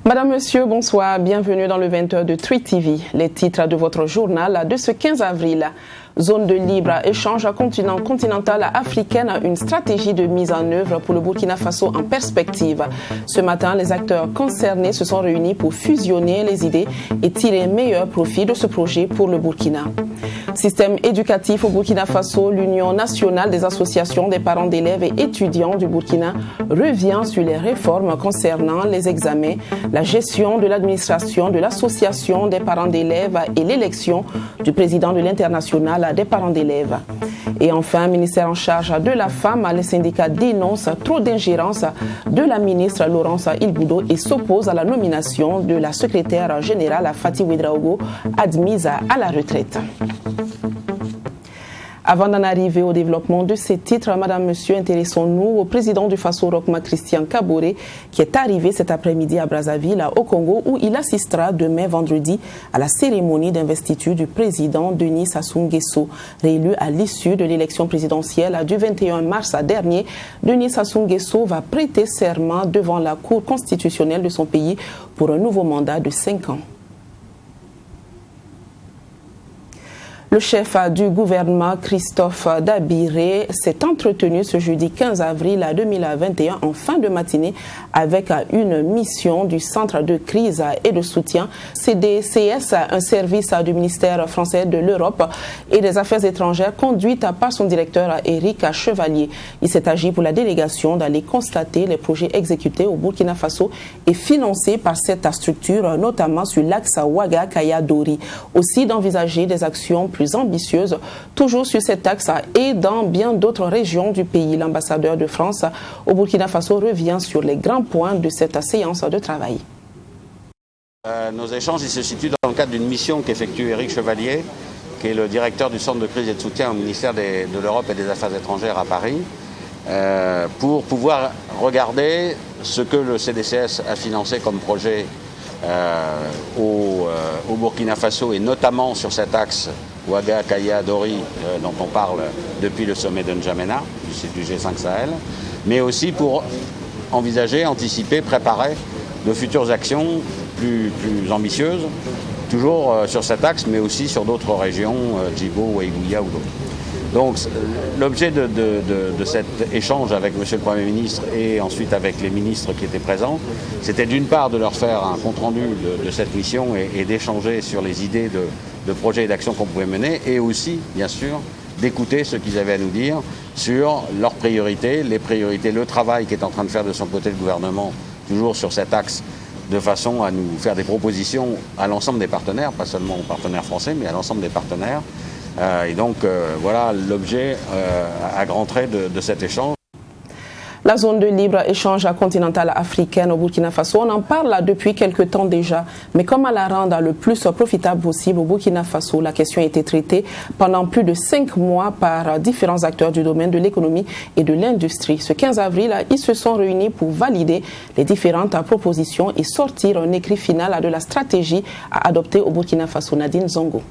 Madame, Monsieur, bonsoir. Bienvenue dans le 20h de Tri TV. Les titres de votre journal de ce 15 avril. Zone de libre-échange continentale africaine, une stratégie de mise en œuvre pour le Burkina Faso en perspective. Ce matin, les acteurs concernés se sont réunis pour fusionner les idées et tirer meilleur profit de ce projet pour le Burkina. Système éducatif au Burkina Faso, l'Union nationale des associations des parents d'élèves et étudiants du Burkina revient sur les réformes concernant les examens, la gestion de l'administration de l'association des parents d'élèves et l'élection du président de l'international des parents d'élèves. Et enfin, ministère en charge de la femme, les syndicats dénoncent trop d'ingérence de la ministre Laurence Ilboudo et s'opposent à la nomination de la secrétaire générale Fatih Ouedraogo, admise à la retraite. Avant d'en arriver au développement de ces titres, Madame, Monsieur, intéressons-nous au président du Faso Rochma, Christian Kaboré, qui est arrivé cet après-midi à Brazzaville, au Congo, où il assistera demain vendredi à la cérémonie d'investiture du président Denis Sassou Nguesso. Réélu à l'issue de l'élection présidentielle du 21 mars dernier, Denis Sassou Nguesso va prêter serment devant la Cour constitutionnelle de son pays pour un nouveau mandat de 5 ans. Le chef du gouvernement, Christophe Dabiré, s'est entretenu ce jeudi 15 avril 2021 en fin de matinée avec une mission du Centre de crise et de soutien CDCS, un service du ministère français de l'Europe et des Affaires étrangères conduite par son directeur Éric Chevalier. Il s'est agi pour la délégation d'aller constater les projets exécutés au Burkina Faso et financés par cette structure, notamment sur l'axe Ouaga-Kaya-Dori. Aussi d'envisager des actions plus ambitieuse, toujours sur cet axe et dans bien d'autres régions du pays. L'ambassadeur de France au Burkina Faso revient sur les grands points de cette séance de travail. Nos échanges se situent dans le cadre d'une mission qu'effectue Éric Chevalier, qui est le directeur du Centre de crise et de soutien au ministère de l'Europe et des Affaires étrangères à Paris, pour pouvoir regarder ce que le CDCS a financé comme projet au Burkina Faso et notamment sur cet axe Ouaga, Kaya, Dori dont on parle depuis le sommet de N'Djamena, du G5 Sahel, mais aussi pour envisager, anticiper, préparer de futures actions plus ambitieuses, toujours sur cet axe, mais aussi sur d'autres régions, Djibo, Ouaïgouya ou d'autres. Donc l'objet de cet échange avec M. le Premier ministre et ensuite avec les ministres qui étaient présents, c'était d'une part de leur faire un compte-rendu de cette mission et d'échanger sur les idées de projets et d'actions qu'on pouvait mener, et aussi, bien sûr, d'écouter ce qu'ils avaient à nous dire sur leurs priorités, le travail qu'est en train de faire de son côté le gouvernement, toujours sur cet axe, de façon à nous faire des propositions à l'ensemble des partenaires, pas seulement aux partenaires français, mais à l'ensemble des partenaires. Et donc, voilà l'objet à grands traits de cet échange. La zone de libre-échange continentale africaine au Burkina Faso, on en parle depuis quelque temps déjà. Mais comment la rendre le plus profitable possible au Burkina Faso? La question a été traitée pendant plus de 5 mois par différents acteurs du domaine de l'économie et de l'industrie. Ce 15 avril, ils se sont réunis pour valider les différentes propositions et sortir un écrit final de la stratégie à adopter au Burkina Faso. Nadine Zongo.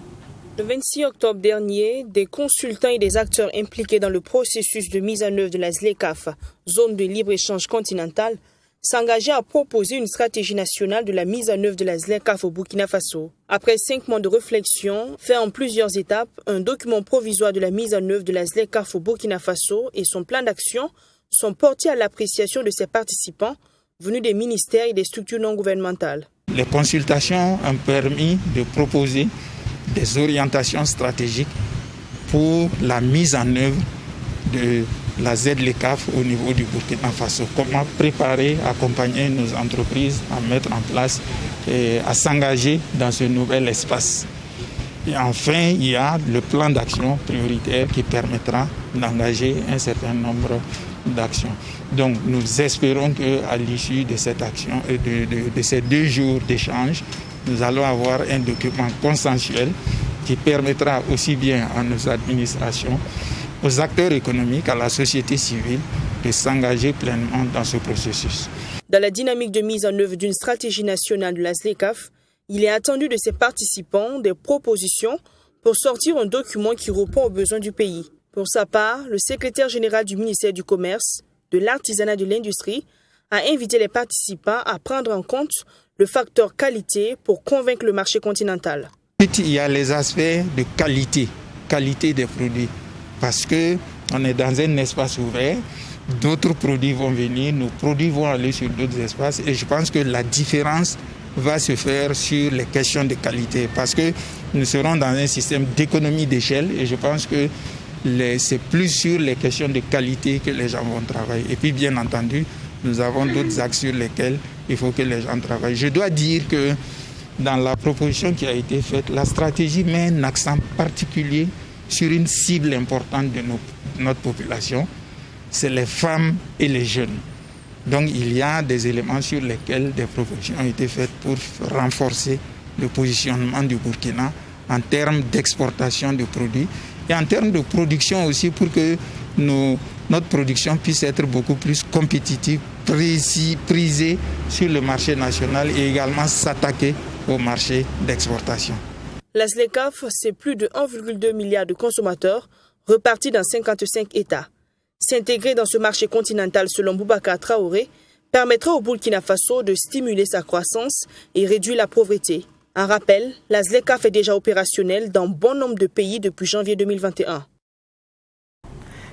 Le 26 octobre dernier, des consultants et des acteurs impliqués dans le processus de mise en œuvre de la ZLECAf, zone de libre-échange continentale, s'engageaient à proposer une stratégie nationale de la mise en œuvre de la ZLECAf au Burkina Faso. Après 5 mois de réflexion, fait en plusieurs étapes, un document provisoire de la mise en œuvre de la ZLECAf au Burkina Faso et son plan d'action sont portés à l'appréciation de ses participants venus des ministères et des structures non gouvernementales. Les consultations ont permis de proposer des orientations stratégiques pour la mise en œuvre de la ZLECAf au niveau du Burkina Faso. Comment préparer, accompagner nos entreprises à mettre en place et à s'engager dans ce nouvel espace. Et enfin, il y a le plan d'action prioritaire qui permettra d'engager un certain nombre d'actions. Donc nous espérons qu'à l'issue de cette action et de ces 2 jours d'échange, nous allons avoir un document consensuel qui permettra aussi bien à nos administrations aux acteurs économiques, à la société civile, de s'engager pleinement dans ce processus. Dans la dynamique de mise en œuvre d'une stratégie nationale de la ZLECAf, il est attendu de ses participants des propositions pour sortir un document qui répond aux besoins du pays. Pour sa part, le secrétaire général du ministère du Commerce, de l'Artisanat et de l'Industrie a invité les participants à prendre en compte le facteur qualité pour convaincre le marché continental. Il y a les aspects de qualité des produits, parce qu'on est dans un espace ouvert, d'autres produits vont venir, nos produits vont aller sur d'autres espaces et je pense que la différence va se faire sur les questions de qualité parce que nous serons dans un système d'économie d'échelle et je pense que c'est plus sur les questions de qualité que les gens vont travailler. Et puis bien entendu, nous avons d'autres axes sur lesquels il faut que les gens travaillent. Je dois dire que dans la proposition qui a été faite, la stratégie met un accent particulier sur une cible importante de notre population, c'est les femmes et les jeunes. Donc il y a des éléments sur lesquels des propositions ont été faites pour renforcer le positionnement du Burkina en termes d'exportation de produits et en termes de production aussi pour que notre production puisse être beaucoup plus compétitive, prisée sur le marché national et également s'attaquer au marché d'exportation. La ZLECAf, c'est plus de 1,2 milliard de consommateurs repartis dans 55 États. S'intégrer dans ce marché continental, selon Boubacar Traoré, permettra au Burkina Faso de stimuler sa croissance et réduire la pauvreté. Un rappel, la ZLECAf est déjà opérationnelle dans bon nombre de pays depuis janvier 2021.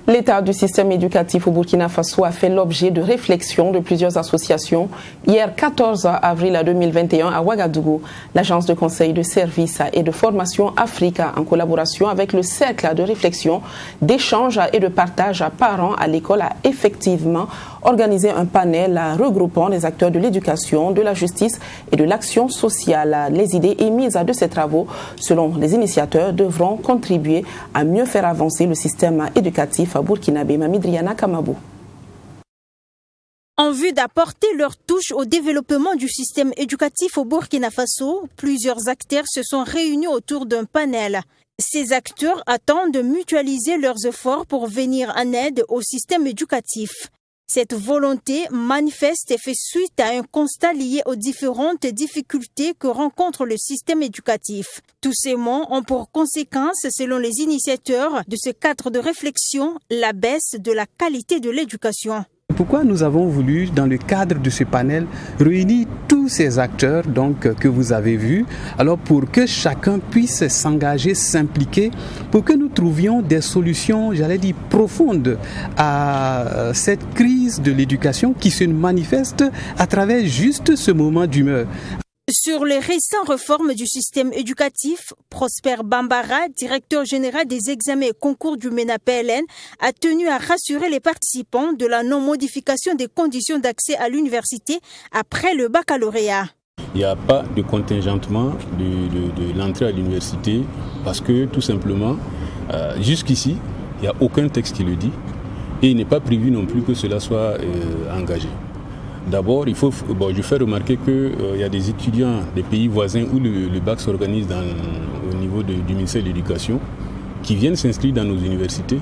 L'état du système éducatif au Burkina Faso a fait l'objet de réflexions de plusieurs associations. Hier, 14 avril 2021, à Ouagadougou, l'agence de conseil de services et de formation Africa, en collaboration avec le cercle de réflexion, d'échange et de partage parents à l'école, a effectivement organisé un panel regroupant les acteurs de l'éducation, de la justice et de l'action sociale. Les idées émises de ces travaux, selon les initiateurs, devront contribuer à mieux faire avancer le système éducatif burkinabé. Mamidriana Kamabou. En vue d'apporter leur touche au développement du système éducatif au Burkina Faso, plusieurs acteurs se sont réunis autour d'un panel. Ces acteurs attendent de mutualiser leurs efforts pour venir en aide au système éducatif. Cette volonté manifeste et fait suite à un constat lié aux différentes difficultés que rencontre le système éducatif. Tous ces mots ont pour conséquence, selon les initiateurs de ce cadre de réflexion, la baisse de la qualité de l'éducation. Pourquoi nous avons voulu, dans le cadre de ce panel, réunir tous ces acteurs que vous avez vus, alors pour que chacun puisse s'engager, s'impliquer, pour que nous trouvions des solutions, profondes à cette crise de l'éducation qui se manifeste à travers juste ce moment d'humeur. Sur les récentes réformes du système éducatif, Prosper Bambara, directeur général des examens et concours du MENA-PLN, a tenu à rassurer les participants de la non-modification des conditions d'accès à l'université après le baccalauréat. Il n'y a pas de contingentement de l'entrée à l'université parce que tout simplement, jusqu'ici, il n'y a aucun texte qui le dit et il n'est pas prévu non plus que cela soit engagé. D'abord, je fais remarquer qu'il y a des étudiants des pays voisins où le bac s'organise au niveau du ministère de l'Éducation qui viennent s'inscrire dans nos universités.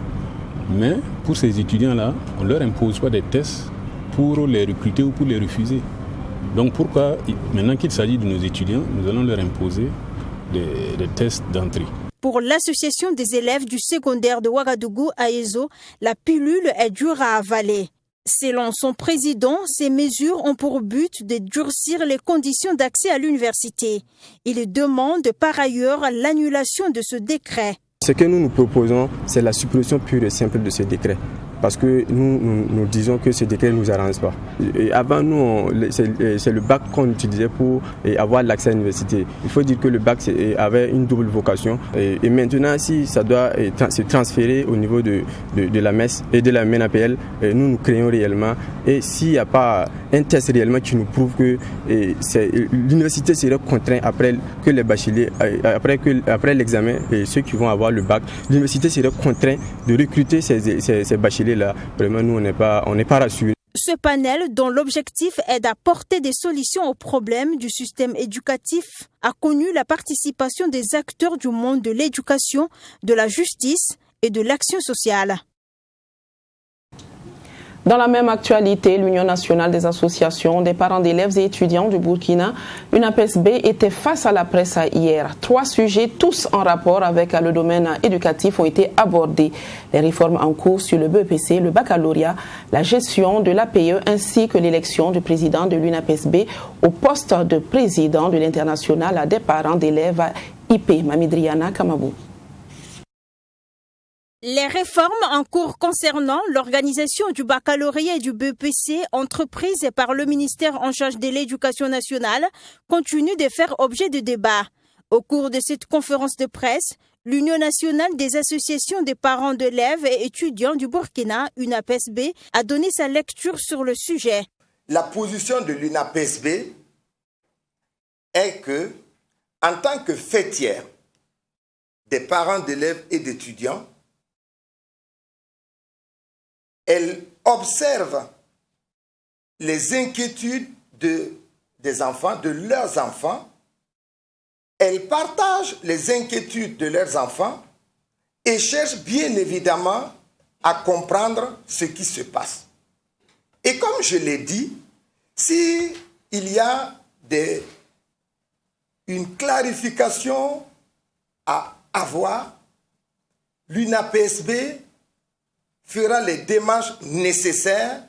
Mais pour ces étudiants-là, on ne leur impose pas des tests pour les recruter ou pour les refuser. Donc pourquoi, maintenant qu'il s'agit de nos étudiants, nous allons leur imposer des tests d'entrée? Pour l'association des élèves du secondaire de Ouagadougou à Ezo, la pilule est dure à avaler. Selon son président, ces mesures ont pour but de durcir les conditions d'accès à l'université. Il demande par ailleurs l'annulation de ce décret. Ce que nous proposons, c'est la suppression pure et simple de ce décret. Parce que nous disons que ce décret ne nous arrange pas. Et avant, c'est le bac qu'on utilisait pour avoir l'accès à l'université. Il faut dire que le bac avait une double vocation. Et maintenant, si ça doit se transférer au niveau de la MES et de la MENA-PL, nous créons réellement. Et s'il n'y a pas un test réellement qui nous prouve que l'université serait contrainte après que les bacheliers, après l'examen, et ceux qui vont avoir le bac, l'université serait contrainte de recruter ces bacheliers. Là, vraiment, nous, on n'est pas rassurés. Ce panel, dont l'objectif est d'apporter des solutions aux problèmes du système éducatif, a connu la participation des acteurs du monde de l'éducation, de la justice et de l'action sociale. Dans la même actualité, l'Union nationale des associations des parents d'élèves et étudiants du Burkina, UNAPESB, était face à la presse hier. 3 sujets, tous en rapport avec le domaine éducatif, ont été abordés. Les réformes en cours sur le BEPC, le baccalauréat, la gestion de l'APE ainsi que l'élection du président de l'UNAPESB au poste de président de l'Internationale des parents d'élèves IP, Mamidriana Kamabou. Les réformes en cours concernant l'organisation du baccalauréat et du BEPC entreprises par le ministère en charge de l'Éducation nationale continuent de faire objet de débat. Au cours de cette conférence de presse, l'Union nationale des associations des parents d'élèves et étudiants du Burkina, UNAPESB, a donné sa lecture sur le sujet. La position de l'UNAPESB est que, en tant que fêtière des parents d'élèves et d'étudiants, elle observe les inquiétudes des enfants, de leurs enfants. Elle partage les inquiétudes de leurs enfants et cherche bien évidemment à comprendre ce qui se passe. Et comme je l'ai dit, s'il y a une clarification à avoir, l'UNAPESB fera les démarches nécessaires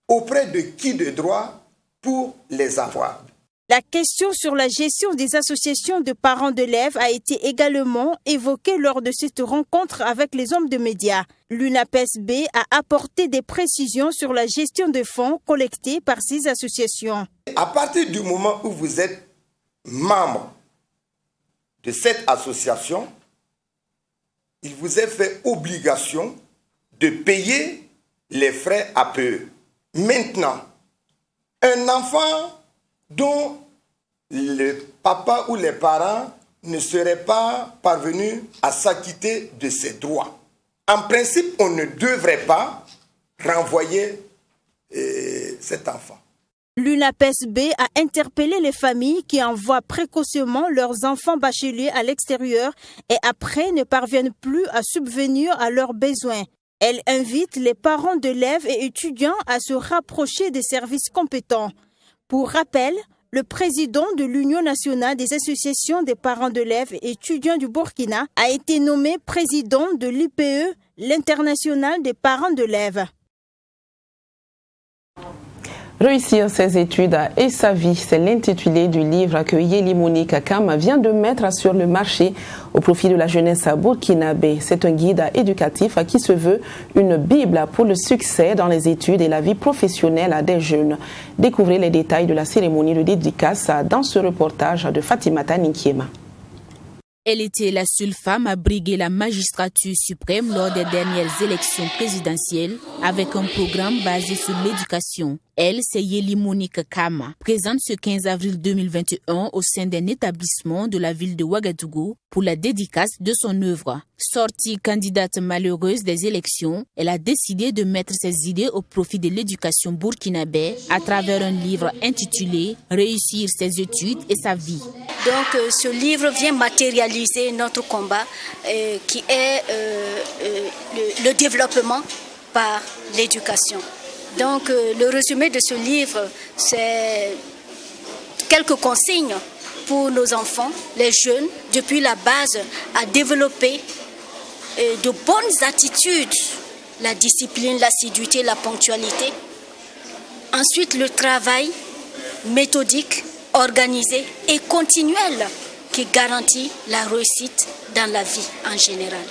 auprès de qui de droit pour les avoir. La question sur la gestion des associations de parents d'élèves a été également évoquée lors de cette rencontre avec les hommes de médias. L'UNAPESB a apporté des précisions sur la gestion des fonds collectés par ces associations. À partir du moment où vous êtes membre de cette association, il vous est fait obligation de payer les frais APE. Maintenant, un enfant dont le papa ou les parents ne seraient pas parvenus à s'acquitter de ses droits, en principe, on ne devrait pas renvoyer cet enfant. L'UNAPESB a interpellé les familles qui envoient précocement leurs enfants bacheliers à l'extérieur et après ne parviennent plus à subvenir à leurs besoins. Elle invite les parents d'élèves et étudiants à se rapprocher des services compétents. Pour rappel, le président de l'Union nationale des associations des parents d'élèves et étudiants du Burkina a été nommé président de l'IPE, l'Internationale des parents d'élèves. Réussir ses études et sa vie, c'est l'intitulé du livre que Yeli Monique Kam vient de mettre sur le marché au profit de la jeunesse burkinabé. C'est un guide éducatif qui se veut une bible pour le succès dans les études et la vie professionnelle des jeunes. Découvrez les détails de la cérémonie de dédicace dans ce reportage de Fatimata Ninkiema. Elle était la seule femme à briguer la magistrature suprême lors des dernières élections présidentielles avec un programme basé sur l'éducation. Elle, c'est Yeli Monique Kam, présente ce 15 avril 2021 au sein d'un établissement de la ville de Ouagadougou pour la dédicace de son œuvre. Sortie candidate malheureuse des élections, elle a décidé de mettre ses idées au profit de l'éducation burkinabé à travers un livre intitulé « Réussir ses études et sa vie ». Donc ce livre vient matérialiser notre combat qui est le développement par l'éducation. Donc le résumé de ce livre, c'est quelques consignes pour nos enfants, les jeunes, depuis la base, à développer de bonnes attitudes, la discipline, l'assiduité, la ponctualité. Ensuite, le travail méthodique, organisé et continuel qui garantit la réussite dans la vie en général.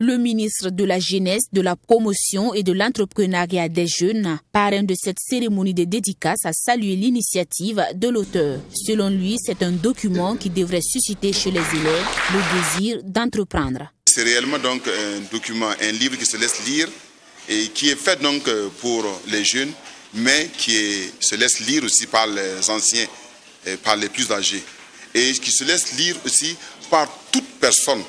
Le ministre de la Jeunesse, de la Promotion et de l'Entrepreneuriat des Jeunes, parrain de cette cérémonie de dédicace, a salué l'initiative de l'auteur. Selon lui, c'est un document qui devrait susciter chez les élèves le désir d'entreprendre. C'est réellement donc un document, un livre qui se laisse lire et qui est fait donc pour les jeunes, mais qui se laisse lire aussi par les anciens, et par les plus âgés, et qui se laisse lire aussi par toute personne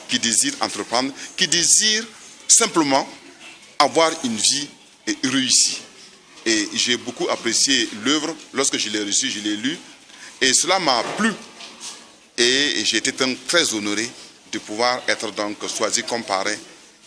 qui désire entreprendre, qui désire simplement avoir une vie réussie. Et j'ai beaucoup apprécié l'œuvre. Lorsque je l'ai reçu, je l'ai lu. Et cela m'a plu. Et j'ai été très honoré de pouvoir être donc choisi comme parrain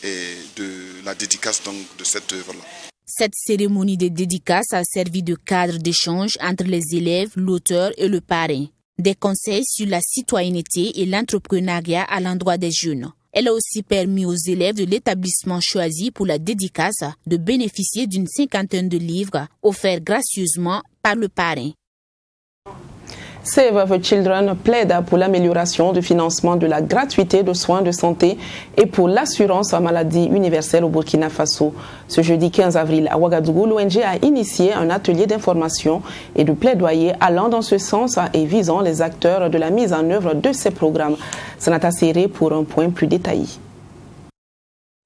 de la dédicace donc, de cette œuvre-là. Cette cérémonie de dédicace a servi de cadre d'échange entre les élèves, l'auteur et le parrain. Des conseils sur la citoyenneté et l'entrepreneuriat à l'endroit des jeunes. Elle a aussi permis aux élèves de l'établissement choisi pour la dédicace de bénéficier d'une 50aine de livres offerts gracieusement par le parrain. Save the Children plaide pour l'amélioration du financement de la gratuité de soins de santé et pour l'assurance maladie universelle au Burkina Faso. Ce jeudi 15 avril à Ouagadougou, l'ONG a initié un atelier d'information et de plaidoyer allant dans ce sens et visant les acteurs de la mise en œuvre de ces programmes. Sanata Serré pour un point plus détaillé.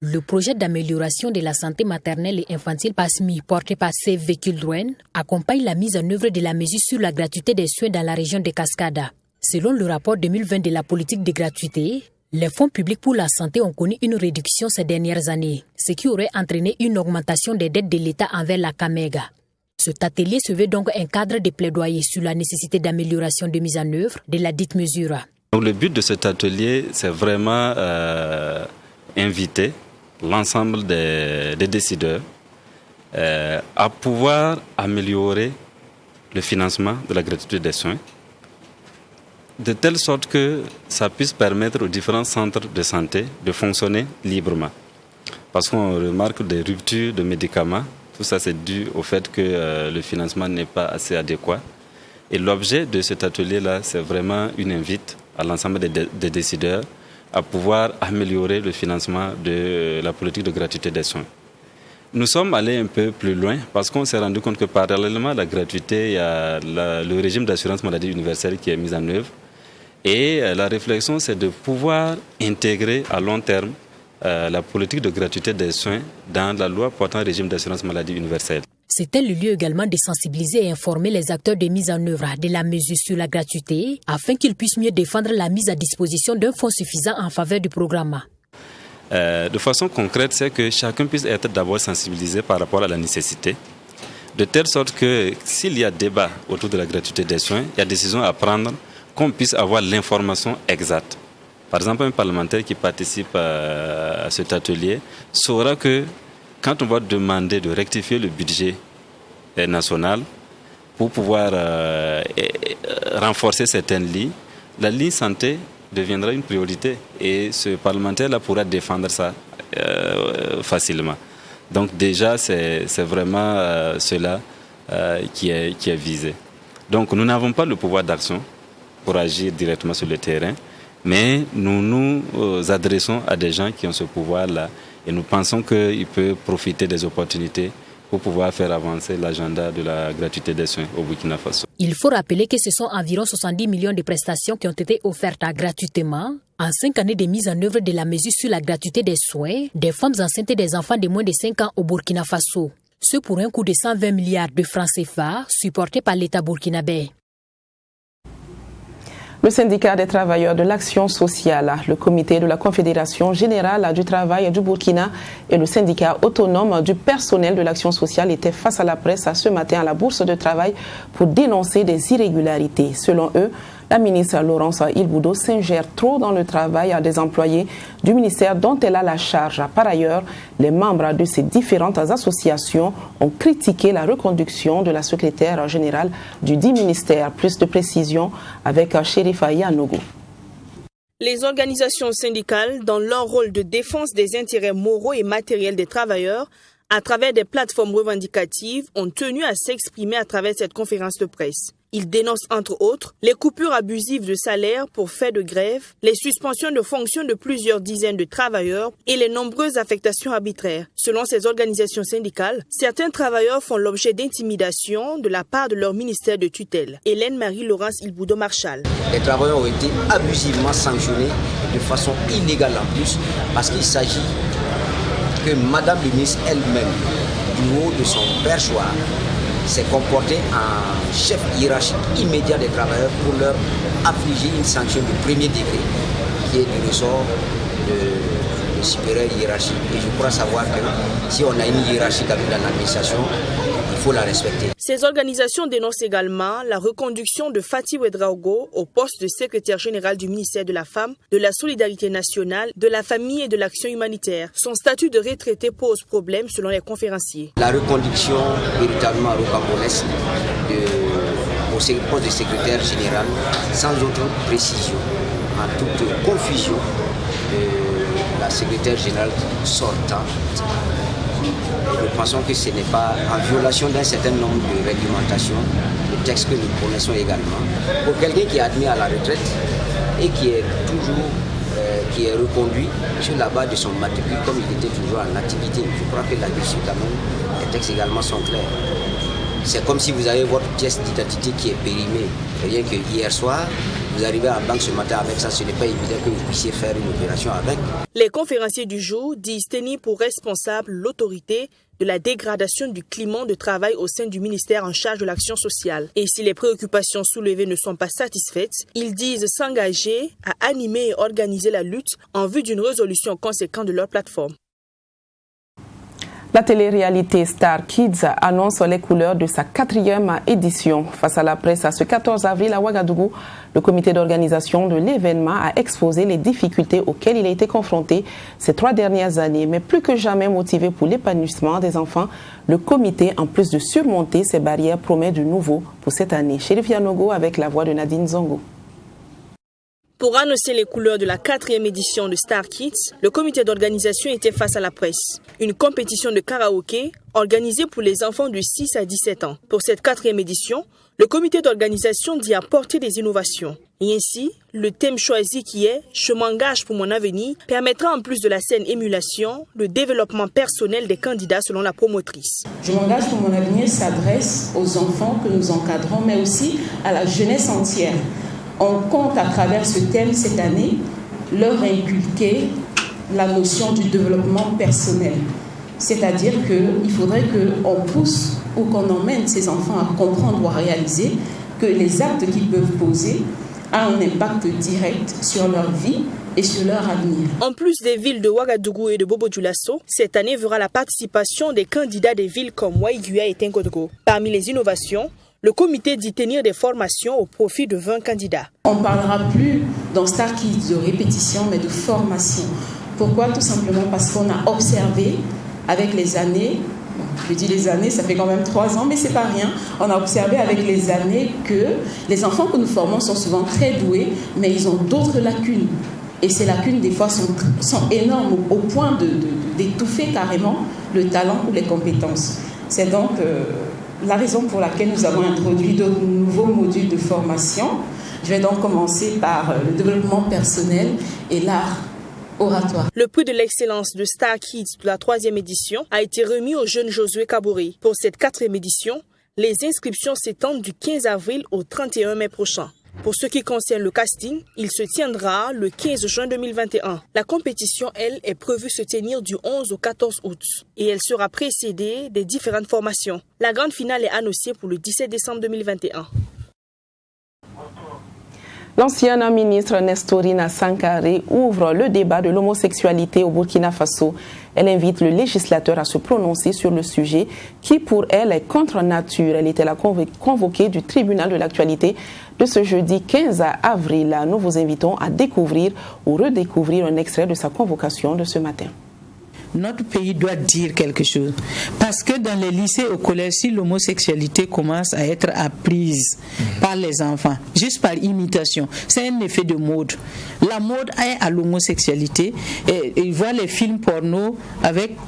Le projet d'amélioration de la santé maternelle et infantile PASMI, porté par Save the Children, accompagne la mise en œuvre de la mesure sur la gratuité des soins dans la région de Cascada. Selon le rapport 2020 de la politique de gratuité, les fonds publics pour la santé ont connu une réduction ces dernières années, ce qui aurait entraîné une augmentation des dettes de l'État envers la CAMEGA. Cet atelier se veut donc un cadre de plaidoyer sur la nécessité d'amélioration de mise en œuvre de la dite mesure. Donc, le but de cet atelier, c'est vraiment inviter l'ensemble des décideurs à pouvoir améliorer le financement de la gratuité des soins, de telle sorte que ça puisse permettre aux différents centres de santé de fonctionner librement. Parce qu'on remarque des ruptures de médicaments, tout ça c'est dû au fait que le financement n'est pas assez adéquat. Et l'objet de cet atelier-là, c'est vraiment une invite à l'ensemble des décideurs à pouvoir améliorer le financement de la politique de gratuité des soins. Nous sommes allés un peu plus loin parce qu'on s'est rendu compte que parallèlement à la gratuité, il y a le régime d'assurance maladie universelle qui est mis en œuvre. Et la réflexion, c'est de pouvoir intégrer à long terme la politique de gratuité des soins dans la loi portant régime d'assurance maladie universelle. C'était le lieu également de sensibiliser et informer les acteurs de mise en œuvre de la mesure sur la gratuité afin qu'ils puissent mieux défendre la mise à disposition d'un fonds suffisant en faveur du programme. De façon concrète, c'est que chacun puisse être d'abord sensibilisé par rapport à la nécessité, de telle sorte que s'il y a débat autour de la gratuité des soins, il y a décision à prendre, qu'on puisse avoir l'information exacte. Par exemple, un parlementaire qui participe à cet atelier saura que quand on va demander de rectifier le budget national pour pouvoir renforcer certaines lignes, la ligne santé deviendra une priorité et ce parlementaire-là pourra défendre ça facilement. Donc déjà, c'est vraiment cela qui est visé. Donc nous n'avons pas le pouvoir d'action pour agir directement sur le terrain, mais nous nous adressons à des gens qui ont ce pouvoir-là et nous pensons qu'ils peuvent profiter des opportunités pour pouvoir faire avancer l'agenda de la gratuité des soins au Burkina Faso. Il faut rappeler que ce sont environ 70 millions de prestations qui ont été offertes gratuitement en 5 années de mise en œuvre de la mesure sur la gratuité des soins des femmes enceintes et des enfants de moins de 5 ans au Burkina Faso. Ce pour un coût de 120 milliards de francs CFA supporté par l'État burkinabé. Le syndicat des travailleurs de l'action sociale, le comité de la Confédération générale du travail du Burkina et le syndicat autonome du personnel de l'action sociale étaient face à la presse ce matin à la bourse de travail pour dénoncer des irrégularités. Selon eux, la ministre Laurence Ilboudo s'ingère trop dans le travail des employés du ministère dont elle a la charge. Par ailleurs, les membres de ces différentes associations ont critiqué la reconduction de la secrétaire générale du dit ministère. Plus de précisions avec Chérifa Yanogo. Les organisations syndicales, dans leur rôle de défense des intérêts moraux et matériels des travailleurs, à travers des plateformes revendicatives, ont tenu à s'exprimer à travers cette conférence de presse. Ils dénoncent entre autres les coupures abusives de salaire pour fait de grève, les suspensions de fonctions de plusieurs dizaines de travailleurs et les nombreuses affectations arbitraires. Selon ces organisations syndicales, certains travailleurs font l'objet d'intimidation de la part de leur ministère de tutelle. Hélène Marie-Laurence Ilboudo-Marchal. Les travailleurs ont été abusivement sanctionnés de façon illégale en plus parce qu'il s'agit que Madame le ministre elle-même, du haut de son perchoir, s'est comporté en chef hiérarchique immédiat des travailleurs pour leur affliger une sanction de premier degré qui est du ressort de supérieur hiérarchique. Et je crois savoir que si on a une hiérarchie dans l'administration, il faut la respecter. Ces organisations dénoncent également la reconduction de Fatih Ouedraogo au poste de secrétaire général du ministère de la Femme, de la Solidarité nationale, de la Famille et de l'Action humanitaire. Son statut de retraité pose problème selon les conférenciers. La reconduction véritablement rocambolesque au poste de secrétaire général, sans autre précision, en toute confusion de la secrétaire générale sortante. Nous pensons que ce n'est pas en violation d'un certain nombre de réglementations, de textes que nous connaissons également. Pour quelqu'un qui est admis à la retraite et qui est toujours qui est reconduit sur la base de son matricule comme il était toujours en activité, je crois que là-dessus quand même, les textes également sont clairs. C'est comme si vous avez votre pièce d'identité qui est périmée. Rien que hier soir, vous arrivez en banque ce matin avec ça, ce n'est pas évident que vous puissiez faire une opération avec. Les conférenciers du jour disent tenir pour responsable l'autorité de la dégradation du climat de travail au sein du ministère en charge de l'action sociale. Et si les préoccupations soulevées ne sont pas satisfaites, ils disent s'engager à animer et organiser la lutte en vue d'une résolution conséquente de leur plateforme. La télé-réalité Star Kids annonce les couleurs de sa 4e édition. Face à la presse, ce 14 avril à Ouagadougou, le comité d'organisation de l'événement a exposé les difficultés auxquelles il a été confronté ces 3 dernières années. Mais plus que jamais motivé pour l'épanouissement des enfants, le comité, en plus de surmonter ces barrières, promet du nouveau pour cette année. Chérif Yanogo avec la voix de Nadine Zongo. Pour annoncer les couleurs de la 4e édition de Star Kids, le comité d'organisation était face à la presse. Une compétition de karaoké organisée pour les enfants de 6 à 17 ans. Pour cette 4e édition, le comité d'organisation dit apporter des innovations. Et ainsi, le thème choisi qui est « Je m'engage pour mon avenir » permettra en plus de la scène émulation, le développement personnel des candidats selon la promotrice. « Je m'engage pour mon avenir » s'adresse aux enfants que nous encadrons, mais aussi à la jeunesse entière. On compte à travers ce thème cette année leur inculquer la notion du développement personnel. C'est-à-dire qu'il faudrait qu'on pousse ou qu'on emmène ces enfants à comprendre ou à réaliser que les actes qu'ils peuvent poser ont un impact direct sur leur vie et sur leur avenir. En plus des villes de Ouagadougou et de Bobo-Dioulasso, cette année verra la participation des candidats des villes comme Waïguya et Tinkodgo. Parmi les innovations, le comité dit tenir des formations au profit de 20 candidats. On ne parlera plus dans Star Kids de répétition, mais de formation. Pourquoi ? Tout simplement parce qu'on a observé avec les années, je dis les années, ça fait quand même 3 ans, mais c'est pas rien. On a observé avec les années que les enfants que nous formons sont souvent très doués, mais ils ont d'autres lacunes. Et ces lacunes, des fois, sont énormes au point d'étouffer carrément le talent ou les compétences. C'est donc la raison pour laquelle nous avons introduit de nouveaux modules de formation. Je vais donc commencer par le développement personnel et l'art oratoire. Le prix de l'excellence de Star Kids de la 3e édition a été remis au jeune Josué Kabouré. Pour cette 4e édition, les inscriptions s'étendent du 15 avril au 31 mai prochain. Pour ce qui concerne le casting, il se tiendra le 15 juin 2021. La compétition, elle, est prévue se tenir du 11 au 14 août et elle sera précédée des différentes formations. La grande finale est annoncée pour le 17 décembre 2021. L'ancienne ministre Nestorine Sankaré ouvre le débat de l'homosexualité au Burkina Faso. Elle invite le législateur à se prononcer sur le sujet qui, pour elle, est contre nature. Elle était la convoquée du tribunal de l'actualité de ce jeudi 15 avril. Nous vous invitons à découvrir ou redécouvrir un extrait de sa convocation de ce matin. Notre pays doit dire quelque chose. Parce que dans les lycées, au collège, si l'homosexualité commence à être apprise par les enfants, juste par imitation, c'est un effet de mode. La mode est à l'homosexualité. Et ils voient les films porno,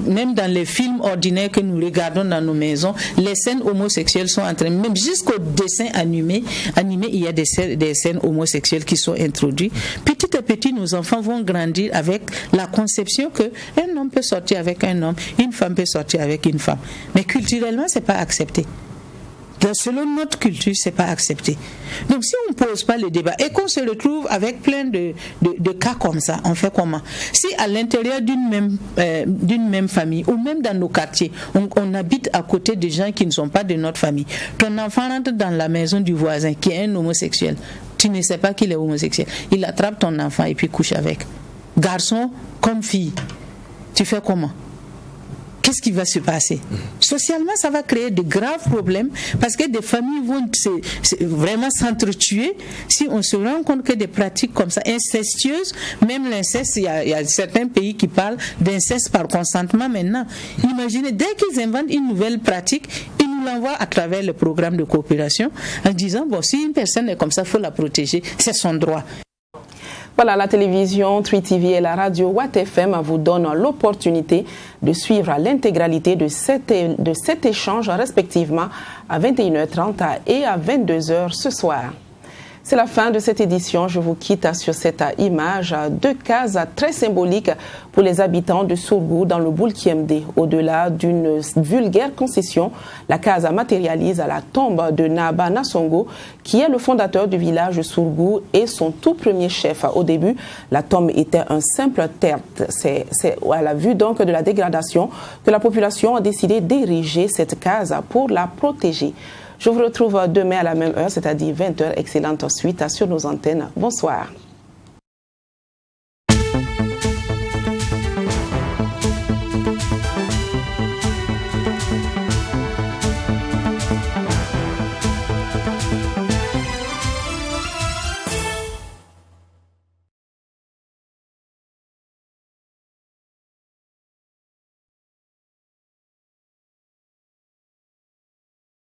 même dans les films ordinaires que nous regardons dans nos maisons, les scènes homosexuelles sont en train, même jusqu'au dessin animé, il y a des scènes homosexuelles qui sont introduites. Petit à petit, nos enfants vont grandir avec la conception qu'un homme peut sortir avec un homme, une femme peut sortir avec une femme. Mais culturellement, c'est pas accepté. Selon notre culture, c'est pas accepté. Donc, si on ne pose pas le débat et qu'on se retrouve avec plein de cas comme ça, on fait comment? Si à l'intérieur d'une même famille ou même dans nos quartiers, on habite à côté de gens qui ne sont pas de notre famille, ton enfant rentre dans la maison du voisin qui est un homosexuel, tu ne sais pas qu'il est homosexuel, il attrape ton enfant et puis couche avec. Garçon comme fille. Tu fais comment? qu'est-ce qui va se passer? Socialement, ça va créer de graves problèmes parce que des familles vont vraiment s'entretuer si on se rend compte que des pratiques comme ça, incestueuses, même l'inceste, il y a certains pays qui parlent d'inceste par consentement maintenant. Imaginez, dès qu'ils inventent une nouvelle pratique, ils nous l'envoient à travers le programme de coopération en disant, bon, si une personne est comme ça, il faut la protéger, c'est son droit. Voilà, la télévision 3TV et la radio Watt FM vous donnent l'opportunité de suivre l'intégralité de cet échange respectivement à 21h30 et à 22h ce soir. C'est la fin de cette édition. Je vous quitte sur cette image de cases très symbolique pour les habitants de Sourgou dans le Boulkiemde. Au-delà d'une vulgaire concession, la case matérialise la tombe de Naba Nassongo, qui est le fondateur du village de Sourgou et son tout premier chef. Au début, la tombe était un simple tertre. C'est à la vue donc de la dégradation que la population a décidé d'ériger cette case pour la protéger. Je vous retrouve demain à la même heure, c'est-à-dire 20h. Excellente suite sur nos antennes. Bonsoir.